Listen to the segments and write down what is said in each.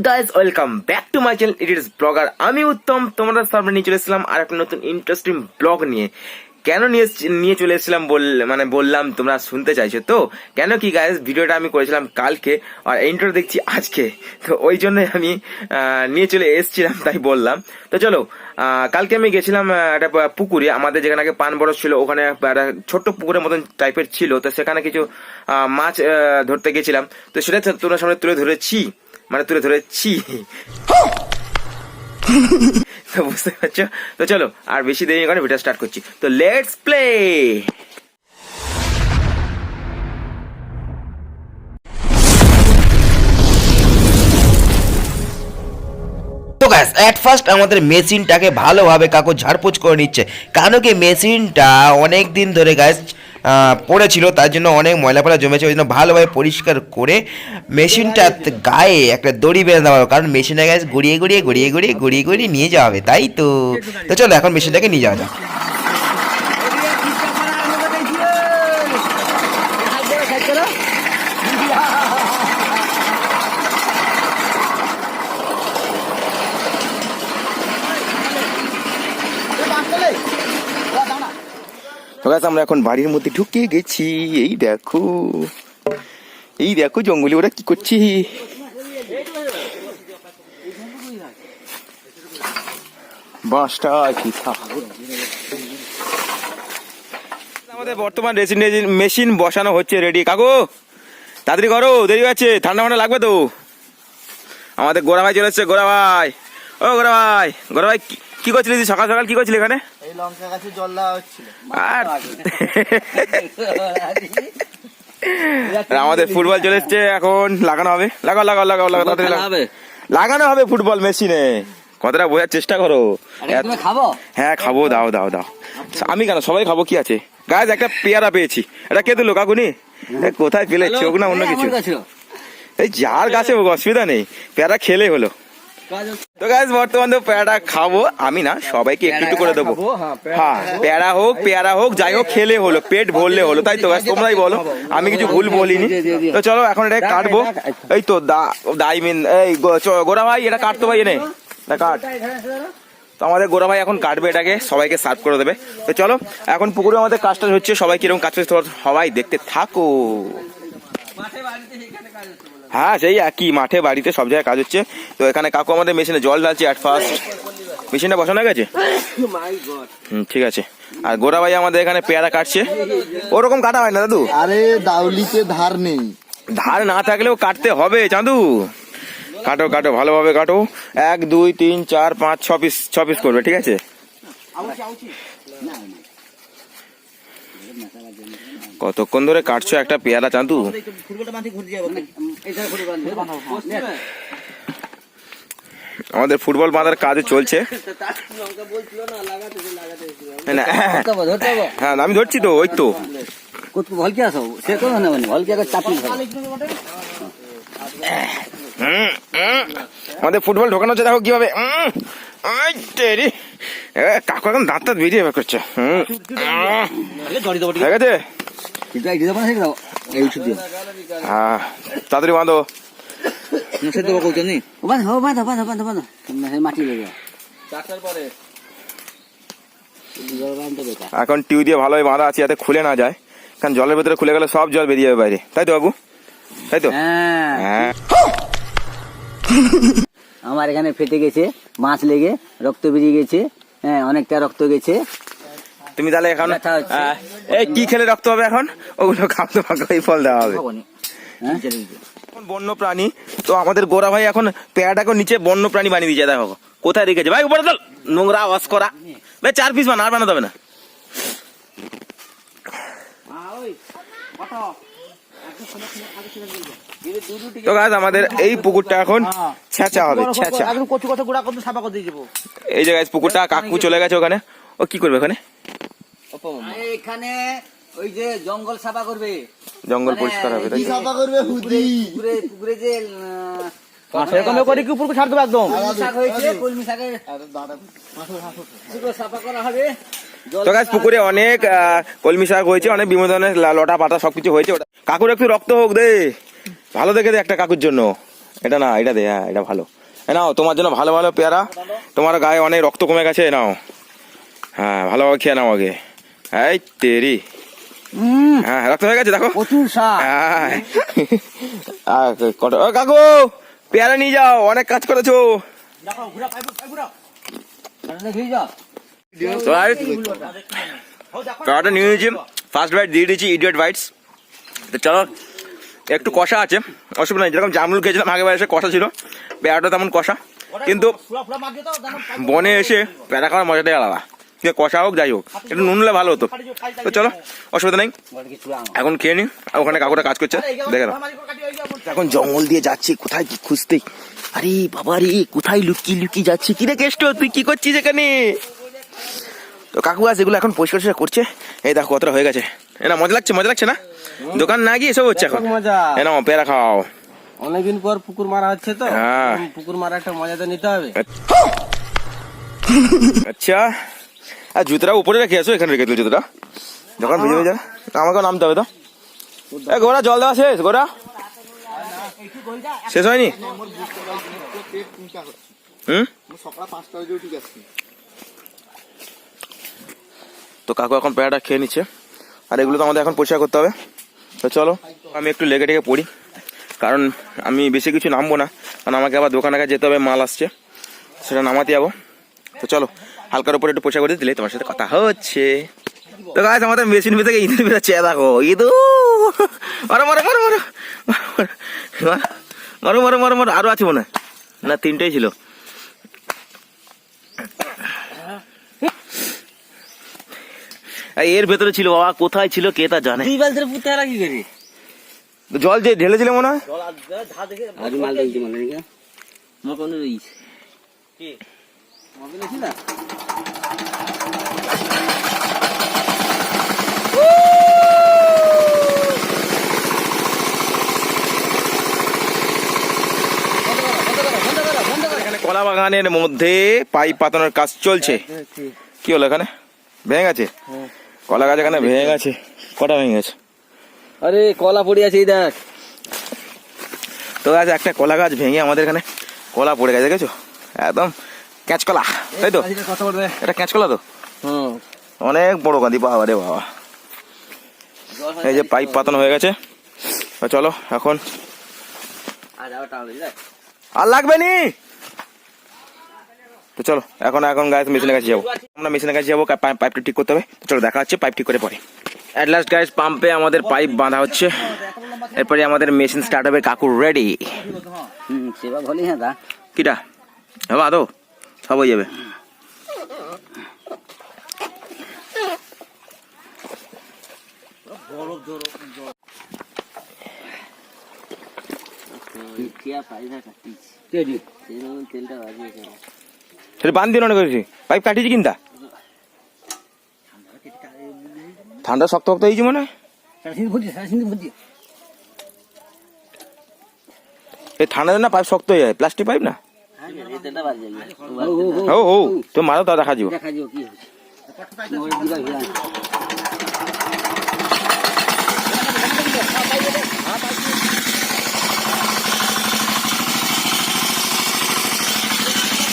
Guys welcome back to my channel it is blogger. আমি উত্তম তোমাদের সামনে নিয়ে চলে এসেছিলাম আর একটা নতুন ইন্টারেস্টিং ব্লগ নিয়ে। কেন নিয়ে চলে এসেছিলাম বললাম তোমরা শুনতে চাইছো তো। কেন কি গাইস, ভিডিওটা আমি করেছিলাম কালকে আর ইন্ট্রো দেখছি আজকে, তো ওই জন্যই আমি নিয়ে চলে এসেছিলাম, তাই বললাম। তো চলো, কালকে আমি গেছিলাম একটা পুকুরে, আমাদের যেখানে আগে পান বরস ছিল, ওখানে একটা ছোট্ট পুকুরের মতন টাইপের ছিল, তো সেখানে কিছু মাছ ধরতে গেছিলাম। তো সেটা তোমার সামনে তুলে ধরেছি। তো বুঝতে পারছো। তো চলো আর বেশি দেরি করে ভিডিও স্টার্ট করছি, তো লেটস প্লে। তো গাইস, এট ফার্স্ট আমাদের মেশিনটাকে ভালোভাবে কাকু ঝাড়পোছ করে নিচ্ছে, কারণ কি মেশিনটা অনেক দিন ধরে গাইস পড়েছিল, তার জন্য অনেক ময়লা ফেলা জমেছে। ওই জন্য ভালোভাবে পরিষ্কার করে মেশিনটার গায়ে একটা দড়ি বেঁধে দেওয়া হবে, কারণ মেশিনটা গাইস ঘুরিয়ে নিয়ে যাওয়া হবে, তাই তো। তো চলো এখন মেশিনটাকে নিয়ে যাওয়া যাক। আমরা এখন বাড়ির মধ্যে ঢুকে গেছি। এই দেখো জঙ্গলে ওরা কি করছে। বাঁশটা আমাদের বর্তমান মেশিন বসানো হচ্ছে, রেডি। কাকু তাড়াতাড়ি করো, দেরি আছে, ঠান্ডা ফান্ডা লাগবে তো। আমাদের গোড়া ভাই চলে এসছে। গোড়া ভাই কি করছিলি সকাল সকাল? কি করছিলি এখানে? এই লঙ্কা গাছে জল দেওয়া হচ্ছিল। আমাদের ফুটবল চলে এসছে, এখন লাগানো হবে। লাগানো হবে ফুটবল মেশিনে। কথাটা বোঝার চেষ্টা করো। হ্যাঁ খাবো, দাও। আমি কেন, সবাই খাবো, কি আছে। গাছ একটা পেয়ারা পেয়েছি, এটা কে দিল কাকুনি? কোথায় পেলে, চোখ না অন্য কিছু? এই যার গাছে অসুবিধা নেই, পেয়ারা খেলে হলো। তো গাইস বর্তমানে পেয়ারা খাবো, আমি না, সবাইকে একটু করে দেবো। হ্যাঁ, পেয়ারা হোক যাই হোক, খেলে হলো, পেট ভরলে হলো, তাই তো গাইস, তোমরাই বলো, আমি কিছু ভুল বলিনি। তো চলো এখন এটা কাটবো। এই তো এই গোড়া ভাই এটা কাটতো ভাই, এনে কাট। তো আমাদের গোড়া ভাই এখন কাটবে এটাকে, সবাইকে সার্ভ করে দেবে। তো চলো এখন পুকুরে আমাদের কাজটা হচ্ছে, সবাই কিরকম কাজ করছে সবাই দেখতে থাকো। হ্যাঁ সেই একই, মাঠে বাড়িতে সব জায়গায় কাজ হচ্ছে। তো এখানে কাকু আমাদের মেশিনে জল ঢালছে। অ্যাট ফার্স্ট মেশিনটা বসানো গেছে, ঠিক আছে। আর গোড়া ভাই আমাদের এখানে পেয়ারা কাটছে। ওরকম কাটা হয় না দাদু, আরে দাউলিতে ধার নেই। ধার না থাকলেও কাটতে হবে চাঁদু। কাটো ভালোভাবে কাটো। 1 2 3 4 5 6 পিস করবে, ঠিক আছে। কতক্ষণ ধরে কাটছো একটা পেয়ারা চাঁদু? আমাদের ফুটবল বাঁধার কাজ চলছে। হ্যাঁ আমি ধরছি তো, ওই তো আমাদের ফুটবল ঢোকানো হচ্ছে, দেখো কিভাবে। কাকু এখন দাঁত বেরিয়ে করছে। ঠিক আছে, হ্যাঁ তাড়াতাড়ি বাঁধো। এখন টিউ দিয়ে ভালোভাবে বাঁধা আছে, যাতে খুলে না যায়, কারণ জলের ভেতরে খুলে গেলে সব জল বেরিয়ে যাবে বাইরে, তাই তো বাবু? তাই তো। হ্যাঁ আমার এখানে ফেটে গেছে, মাছ লেগে রক্ত বেরিয়ে গেছে। হ্যাঁ অনেকটা রক্ত গেছে। তুমি তাহলে এখন এই কি খেলে রক্ত হবে? এখন ওগুলো খাওয়া ফল দেওয়া হবে। বন্য প্রাণী, তো আমাদের গোড়া ভাই এখন পেয়ারাটাকে নিচে বন্য প্রাণী বানিয়ে দিয়েছে। দেখো কোথায় রেখেছে ভাই, উপরে চল, নোংরা ওয়াশ করা ভাই। 4 পিস আর বানাতে হবে না। তো গাইস আমাদের এই পুকুরটা এখন ছেঁচা হবে, ছেঁচা। এই যে গাইস পুকুরটা, কাকু চলে গেছে ওখানে। ও কি করবে ওখানে? এখানে ওই যে জঙ্গল সাফা করবে, জঙ্গল পরিষ্কার হবে। পুকুরে যে তো গাছ পুকুরে অনেক কলমি শাক হয়েছে, অনেক বিভিন্ন ধরনের লটা পাতা সবকিছু হয়েছে। কাকুর একটু রক্ত হোক দে, ভালো দেখে দে একটা কাকুর জন্য। এটা না, এটা দে, হ্যাঁ এটা ভালো। নাও তোমার জন্য ভালো ভালো পেয়ারা, তোমার গায়ে অনেক রক্ত কমে গেছে, নাও। হ্যাঁ ভালোভাবে খেয়ে নাও আগে। এই তেরি, হ্যাঁ রক্ত হয়ে গেছে দেখো, প্রচুর স্বাদ। কাকু পেয়ারা নিয়ে যাও, অনেক কাজ করেছো। পেয়ারাটা নিয়ে নিয়েছি, ফার্স্ট বাইট দিয়ে দিয়েছি, ইডিয়ট বাইটস। তো চলো, একটু কষা আছে, অসুবিধা নেই। যেরকম জামরুল খেয়েছিলাম আগে এসে কষা ছিল, পেয়ারাটা তেমন কষা, কিন্তু বনে এসে পেয়ারা খাওয়ার মজাটাই আলাদা। কষা হোক যাই হোক, একটু নুন হলে ভালো হতো। তো চলো, অসুবিধা নেই, এখন খেয়ে নি। ওখানে কাকুটা কাজ করছে, দেখে নাও। এখন জঙ্গল দিয়ে যাচ্ছি, কোথায় কি খুঁজতে, আরে বাবা রে, কোথায় লুকিয়ে লুকিয়ে যাচ্ছি। কি রে কেষ্ট, তুই কি করছিস এখানে? তো কাকু গাছ এগুলো এখন পরিষ্কার করছে। এই দেখো কতটা হয়ে গেছে। না মজা লাগছে, মজা লাগছে না? দোকান না গিয়ে এসব হচ্ছে এখন মজা। এনাও পেয়ারা খাও, অনেকদিন পর পুকুর মারা হচ্ছে তো, হ্যাঁ। পুকুর মারা একটা মজা তো নিতে হবে। আচ্ছা, আর জুতোটা উপরে রেখে আসো, এখানে রেখে দিল জুতোটা, যখন ভিজে যায় আমাকেও নামতে হবে। তো গোড়া জল দেওয়া শেষ, গোড়া শেষ হয়নি? সকাল 5টা বাজে উঠে যাচ্ছি। তো কাকু এখন পেয়ারাটা খেয়ে নিচ্ছে, আর এগুলো তো আমাদের এখন পরিষ্কার করতে হবে। তো চলো আমি একটু লেগে টেগে পড়ি, কারণ আমি বেশি কিছু নামবো না, কারণ আমাকে আবার দোকানে যেতে হবে, মাল আসছে সেটা নামাতে যাবো। তো চলো হালকার উপরে একটু পরিষ্কার করে দিলে তোমার সাথে কথা হচ্ছে। তো গাছ আমাদের মেশিন থেকে ইঁদুর বেরোচ্ছে, দেখো ইঁদুর, মারো মারো মারো মারো মারো মারো মারো মারো। আরো আছে মনে হয়, না 3টেই ছিল। এর ভেতরে ছিল বাবা, কোথায় ছিল কে তা জানে। দুই বালতির পুঁতে আর কি করি, জল যে ঢেলেছিল মনে হয়। আজ মাল দিতে মনে নেই, আমার কোনো রয়েছে কি মোবাইল ছিল। এখানে কলা বাগানের মধ্যে পাইপ পাতানোর কাজ চলছে। কি হলো এখানে? ভেঙে গেছে কলা গাছ, এখানে ভেঙে গেছে। কটা ভেঙে গেছে? আরে কলা পড়ে আছে, এই দেখ। তো গাছ একটা কলা গাছ ভেঙে আমাদের এখানে কলা পড়ে গেছে, দেখেছো? একদম ক্যাচ কলা, তাই তো? কত পড়বে এটা ক্যাচ কলা তো, হুম। অনেক বড় কাঁদি, বাবা রে বাবা। এই যে পাইপ পাতানো হয়ে গেছে। তো চলো এখন, আর লাগবে নি। তো চলো এখন গাছ মেশিনের কাছে যাবো, আমরা মেশিনের কাছে যাবো, পাইপটা ঠিক করতে হবে। তো চলো দেখা হচ্ছে পাইপ ঠিক করে পরে। অ্যাট লাস্ট গাইস পাম্পে আমাদের পাইপ বাঁধা হচ্ছে, এরপরে আমাদের মেশিন স্টার্ট হবে। কাকু রেডি? সেবা বলি। হ্যাঁ দা, কিটা হবা তো সব হয়ে যাবে। সেটা বান্ধ দিয়ে মনে করেছি, পাইপ কাটিয়েছি কিনতা, ঠান্ডা শক্ত শক্ত হয়েছি মনে হয়। এই ঠান্ডা না পাইপ শক্ত হয়ে যায়, প্লাস্টিক পাইপ না। ও তুমি মারো, তা দেখা যাবো।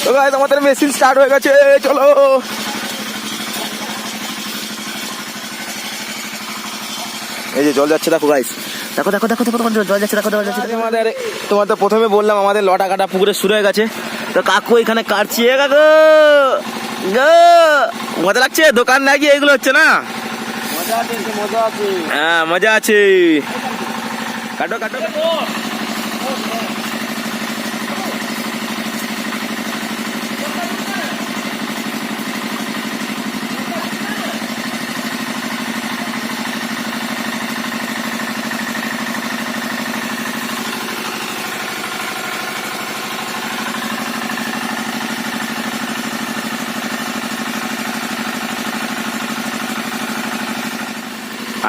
তো গাইস আমাদের মেশিন স্টার্ট হয়ে গেছে, চলো। এই যে জল যাচ্ছে, দেখো গাইস, দেখো দেখো দেখো দেখো জল যাচ্ছে, দেখো জল যাচ্ছে। আমাদের তোমার তো প্রথমে বললাম আমাদের লটা কাটা পুকুরে শুরু হয়ে গেছে। তো কাকু এখানে কাটছি, কাকু মজা লাগছে, দোকান না গিয়ে এগুলো হচ্ছে না, হ্যাঁ মজা আছে। কাটো কাটো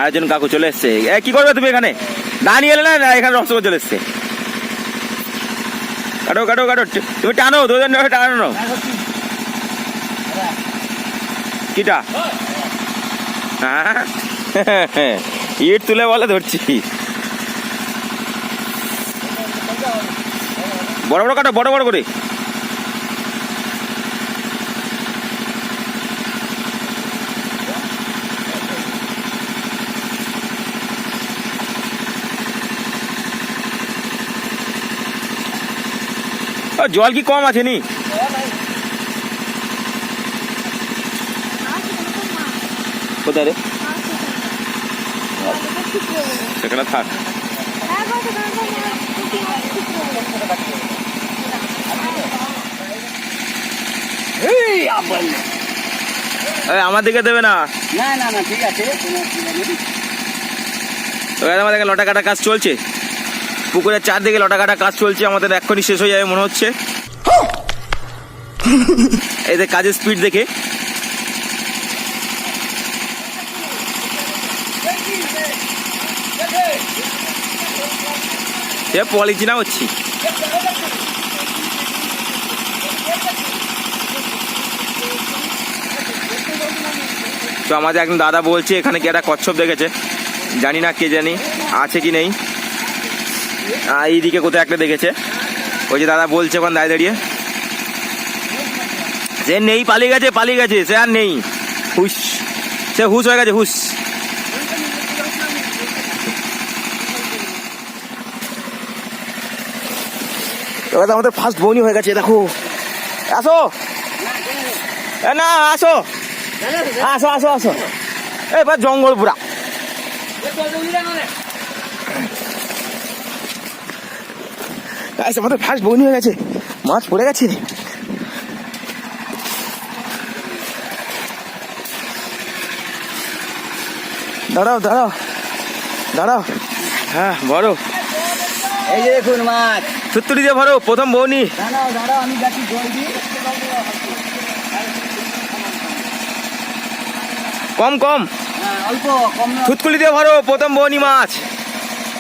আরেকজন কাকু চলে এসছে। কি করবে তুমি এখানে? না নিয়ে এলে না, এখানে রসগোল্লা চলে এসছে। কাটো কাটো কাটো, তুমি টানো, দুজন টানো। কিটা? হ্যাঁ ইট তুলে বলে ধরছি। বড় বড় কাটো, বড় বড় করে। জল কি কম আছে নি? কোথায় রে? সেখানে থাক। আমার দিকে দেবে না। না না না, ঠিক আছে, কোনো অসুবিধা নেই। আমাদের লটা কাটা কাজ চলছে, পুকুরের চারদিকে লটা কাটা কাজ চলছে, আমাদের এক্ষুনি শেষ হয়ে যাবে মনে হচ্ছে। এদের কাজের স্পিড দেখে পলিচিনা হচ্ছি। তো আমাদের একজন দাদা বলছে এখানে কি একটা কচ্ছপ দেখেছে, জানি না কে জানি আছে কি নেই। এইদিকে কোথায় একটা দেখেছে, ওই যে দাদা বলছে ওখানে দাঁড়িয়ে দাঁড়িয়ে। সে নেই, পালিয়ে গেছে, পালিয়ে গেছে, সে আর নেই। হুস, সে হুস হয়ে গেছে, হুস। এবার আমাদের ফার্স্ট বউনি হয়ে গেছে, দেখো। আসো না, আসো আসো আসো আসো। এবার জঙ্গল পুরা। আমাদের ফার্স্ট বউনি হয়ে গেছে, মাছ পড়ে গেছে। দাঁড়াও দাঁড়াও দাঁড়াও, হ্যাঁ ভরো। এই যে দেখুন মাছ, সুত্তুরি দিয়ে ভরো, প্রথম বউনি। দাঁড়াও দাঁড়াও, আমি যাচ্ছি জল দিই। কম কম, হ্যাঁ অল্প, কম না। থুতকুলি দিয়ে ভরো, প্রথম বউনি মাছ।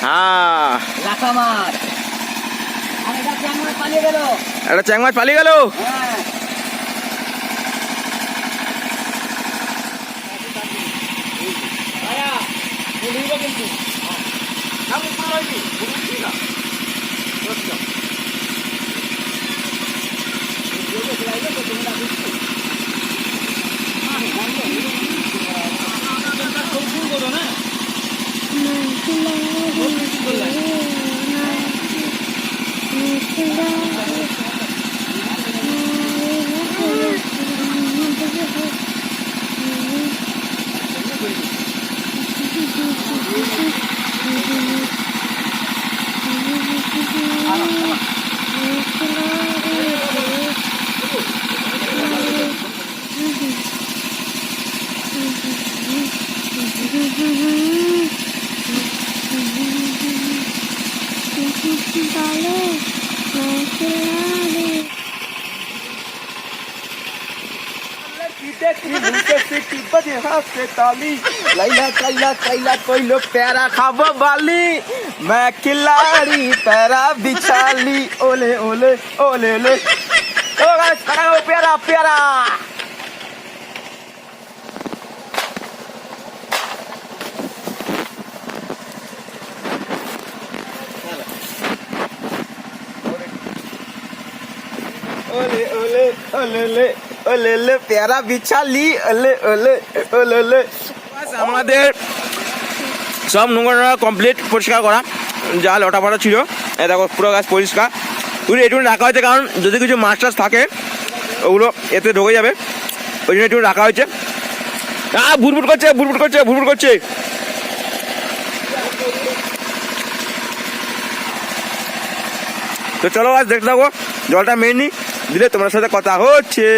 হ্যাঁ, রাখা মাছ। আর এটা চ্যাং মাছ পালিয়ে গেল। একটা চ্যাং মাছ পালিয়ে গেল। হ্যাঁ, প্যারা খাবো বালি, मैं खिलाड़ी पैरा बिछाली, ओले ओले ओले ओले। ओ गाइस, प्यारा प्यारा। ओले ओले ओले ओले ओले ओले, प्यारा बिछाली, ओले ओले ओले ओले। আমাদের সব নোংরা কমপ্লিট, পরিষ্কার করা, যা লটা ফটা ছিল দেখো পুরো গাছ পরিষ্কার। পুরো একটু রাখা হয়েছে, কারণ যদি কিছু মাছ টাছ থাকে ওগুলো এতে ঢুকে যাবে, ওই জন্য একটু রাখা হয়েছে। ভুটভুট করছে, ভুটভুট করছে, ভুটভুট করছে। তো চলো গাছ দেখতে থাকো, জলটা মেনি দিলে তোমার সাথে কথা হচ্ছে।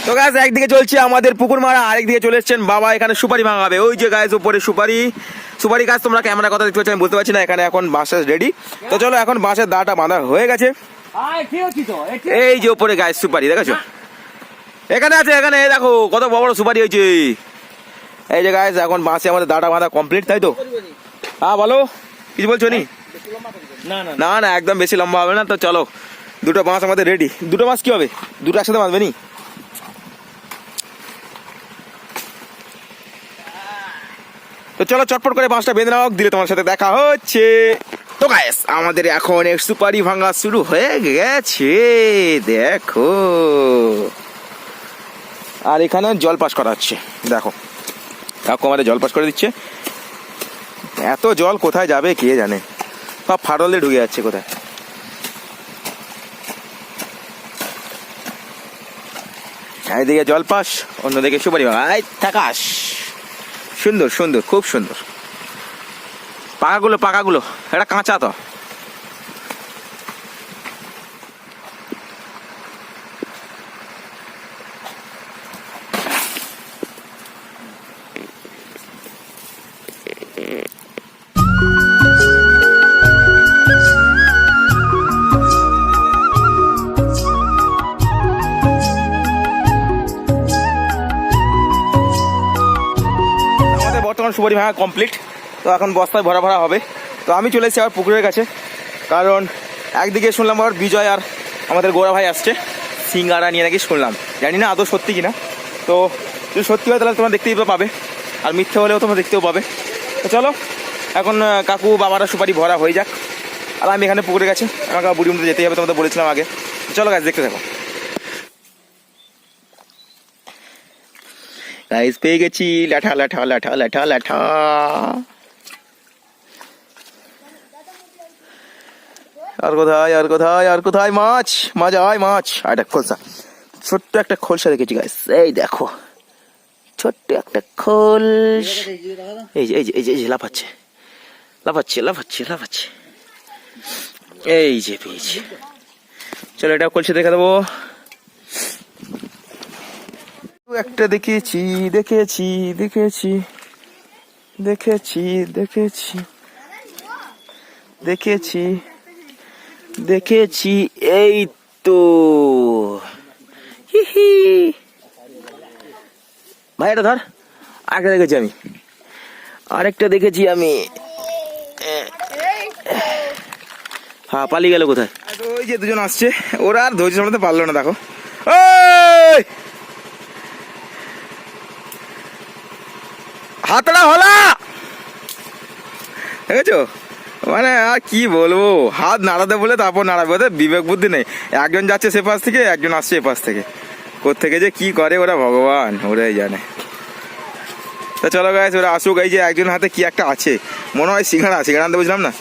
তো গাছ একদিকে চলছে আমাদের পুকুর মারা, আরেকদিকে চলে এসছেন বাবা এখানে সুপারি ভাঙাবে। ওই যে গাছ উপরে সুপারি, সুপারি গাছ তোমরা ক্যামেরা কথা দেখতে পাচ্ছি, আমি বুঝতে পারছি না। এখানে এখন বাঁশের রেডি। তো চলো, এখন বাঁশের দাটা বাঁধা হয়ে গেছে। এই যে উপরে গাছ সুপারি দেখেছো, এখানে আছে, এখানে দেখো কত বড় বড় সুপারি হয়েছে। এই যে গাছ এখন বাঁশে আমাদের দাটা বাঁধা কমপ্লিট, তাই তো? হ্যাঁ বলো, কিছু বলছো নি? না না, একদম বেশি লম্বা হবে না। তো চলো, দুটো বাঁশ আমাদের রেডি। দুটো বাঁশ কি হবে, দুটো একসাথে বাঁধবে নি? তো চলো চটপট করে বাঁশটা বেঁধে নাও, দিলে তোমার সাথে দেখা হচ্ছে। তো গাইস আমাদের এখন এক সুপারি ভাঙা শুরু হয়ে গেছে, দেখো। আর এখানে জল পাস করা হচ্ছে, দেখো কাকু আমাদের জল পাস করে দিচ্ছে। এত জল কোথায় যাবে কে জানে, সব ফাটলে ঢুকে যাচ্ছে কোথায়। একদিকে জল পাস, অন্যদিকে সুপারি ভাঙা। এই থাকাস, সুন্দর সুন্দর, খুব সুন্দর। পাকাগুলো এটা কাঁচা তো। বর্তমান সুপারি ভাঙা কমপ্লিট, তো এখন বস্তায় ভরা ভরা হবে। তো আমি চলে এসেছি আবার পুকুরের কাছে, কারণ একদিকে শুনলাম আবার বিজয় আর আমাদের গোড়া ভাই আসছে সিঙ্গারা নিয়ে নাকি, শুনলাম, জানি না আদৌ সত্যি কিনা। তো যদি সত্যি হয় তাহলে তোমরা দেখতেই পাবে, আর মিথ্যে হলেও তোমরা দেখতেও পাবে। তো চলো এখন কাকু বাবারা সুপারি ভরা হয়ে যাক, আর আমি এখানে পুকুরের কাছে, আমাকে বুড়ি মধ্যে যেতেই হবে, তোমাদের বলেছিলাম আগে। চলো গাছ দেখতে থাকো। গাইস পেয়ে গেছি লাঠা লাঠা লাঠা লাঠা লাঠা। আর কোথায় আর কোথায় আর কোথায় মাছ, মাছ মাছ। আর একটা খোলসা, ছোট্ট একটা খোলসা দেখেছি গাইস, এই দেখো ছোট্ট একটা খোলস। এই যে এই যে এই যে এই যে লাফাচ্ছে লাফাচ্ছে লাফাচ্ছে লাফাচ্ছে, এই যে পেয়েছি। চলো এটা খোলসা দেখে দেবো। একটা দেখেছি দেখেছি দেখেছি দেখেছি দেখেছি দেখেছি দেখেছি, এই তো ভাই এটা ধর। আরেকটা দেখেছি আমি, আরেকটা দেখেছি আমি। হ্যাঁ পালিয়ে গেল কোথায়? ওই যে দুজন আসছে, ওরা আর ধৈর্য সামলাতে পারলো না, দেখো। ওই হাতড়া হলা দেখেছো, মানে আর কি বলবো, হাত নাড়াতে বলে তারপর নাড়াবে, ওদের বিবেক বুদ্ধি নেই। একজন যাচ্ছে সে পাশ থেকে, একজন আসছে এ পাশ থেকে, কোত্থেকে যে কি করে ওরা ভগবান ওরাই জানে। তো চলো গাইস ওরা আসুক। এই যে একজন হাতে কি একটা আছে, মনে হয় সিঙ্গাড়া আনতে বুঝলাম না।